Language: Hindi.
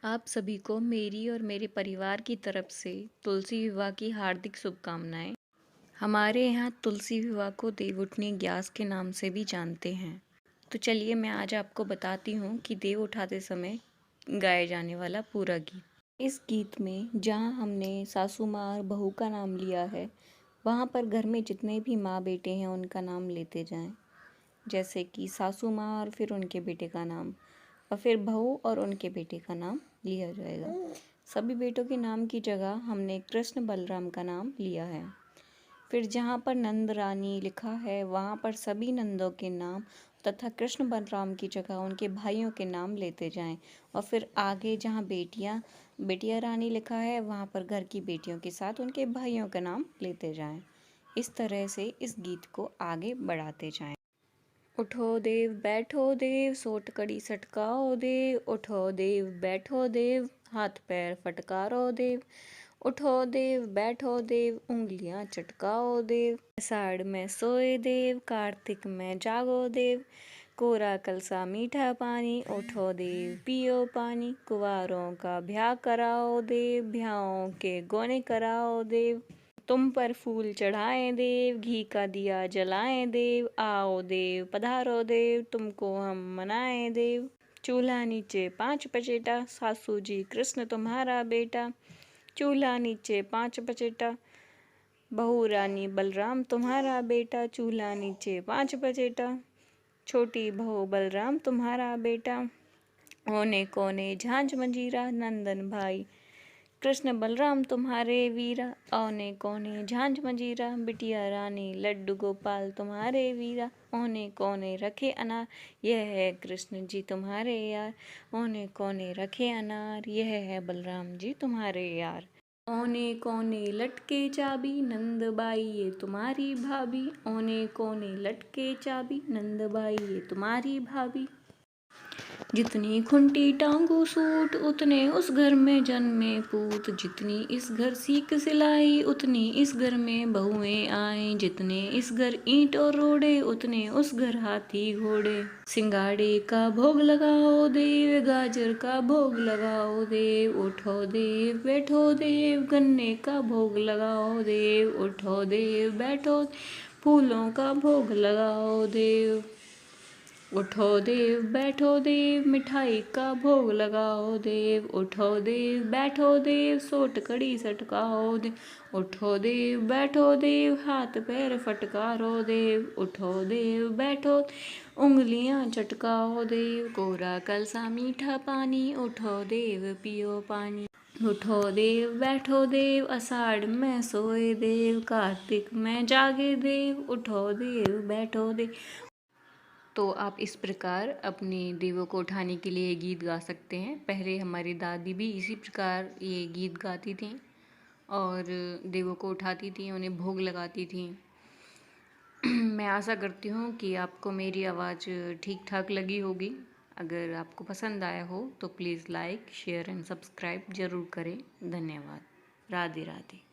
आप सभी को मेरी और मेरे परिवार की तरफ से तुलसी विवाह की हार्दिक शुभकामनाएं। हमारे यहाँ तुलसी विवाह को देवउठनी ग्यास के नाम से भी जानते हैं। तो चलिए मैं आज आपको बताती हूँ कि देव उठाते समय गाए जाने वाला पूरा गीत। इस गीत में जहाँ हमने सासू माँ और बहू का नाम लिया है, वहाँ पर घर में जितने भी माँ बेटे हैं उनका नाम लेते जाएं। जैसे कि सासू माँ और फिर उनके बेटे का नाम, और फिर बहू और उनके बेटे का नाम लिया जाएगा। सभी बेटों के नाम की जगह हमने कृष्ण बलराम का नाम लिया है। फिर जहाँ पर नंद रानी लिखा है वहाँ पर सभी नंदों के नाम तथा कृष्ण बलराम की जगह उनके भाइयों के नाम लेते जाएं। और फिर आगे जहाँ बेटिया रानी लिखा है वहाँ पर घर की बेटियों के साथ उनके भाइयों का नाम लेते जाएं। इस तरह से इस गीत को आगे बढ़ाते जाएं। उठो देव बैठो देव, सोट कड़ी सटकाओ देव। उठो देव बैठो देव, हाथ पैर फटकारो देव। उठो देव बैठो देव, उंगलियां चटकाओ देव। आषाढ़ में सोए देव, कार्तिक में जागो देव। कोरा कलसा मीठा पानी, उठो देव पियो पानी। कुंवारों का ब्याह कराओ देव, ब्याहों के गोने कराओ देव। तुम पर फूल चढ़ाएं देव, घी का दिया जलाएं देव। आओ देव पधारो देव, तुमको हम मनाएं देव। चूल्हा नीचे 5 पचेटा, सासू जी कृष्ण तुम्हारा बेटा। चूल्हा नीचे 5 पचेटा, बहू रानी बलराम तुम्हारा बेटा। चूल्हा नीचे 5 पचेटा, छोटी बहू बलराम तुम्हारा बेटा। ओने कोने झांझ मंजीरा, नंदन भाई कृष्ण बलराम तुम्हारे वीरा। औने कोने झांझ मंजीरा, बिटिया रानी लड्डू गोपाल तुम्हारे वीरा। ओने कोने रखे अनार, यह है कृष्ण जी तुम्हारे यार। ओने कोने रखे अनार, यह है बलराम जी तुम्हारे यार। ओने कोने लटके चाबी, नंदबाई ये तुम्हारी भाभी। ओने कोने लटके चाबी, नंदबाई ये तुम्हारी भाभी। जितनी खुंटी टांगू सूट, उतने उस घर में जन्मे पूत। जितनी इस घर सीक सिलाई, उतनी इस घर में बहुएं आए। जितने इस घर ईंट और रोड़े, उतने उस घर हाथी घोड़े। सिंगाड़े का भोग लगाओ देव, गाजर का भोग लगाओ देव। उठो देव बैठो देव, गन्ने का भोग लगाओ देव। उठो देव बैठो, फूलों का भोग लगाओ देव। उठो देव बैठो देव, मिठाई का भोग लगाओ देव। उठो देव बैठो देव, सोट कड़ी सटकाओ देव। उठो देव बैठो देव, हाथ पैर फटकारो देव। उठो देव बैठो, उंगलियां चटकाओ देव। कोरा कलसा मीठा पानी, उठो देव पियो पानी। उठो देव बैठो देव, आषाढ़ में सोए देव। कार्तिक में जागे देव, उठो देव बैठो देव। तो आप इस प्रकार अपने देवों को उठाने के लिए गीत गा सकते हैं। पहले हमारी दादी भी इसी प्रकार ये गीत गाती थीं और देवों को उठाती थीं, उन्हें भोग लगाती थीं। मैं आशा करती हूँ कि आपको मेरी आवाज़ ठीक ठाक लगी होगी। अगर आपको पसंद आया हो तो please like share and subscribe ज़रूर करें। धन्यवाद। राधे राधे।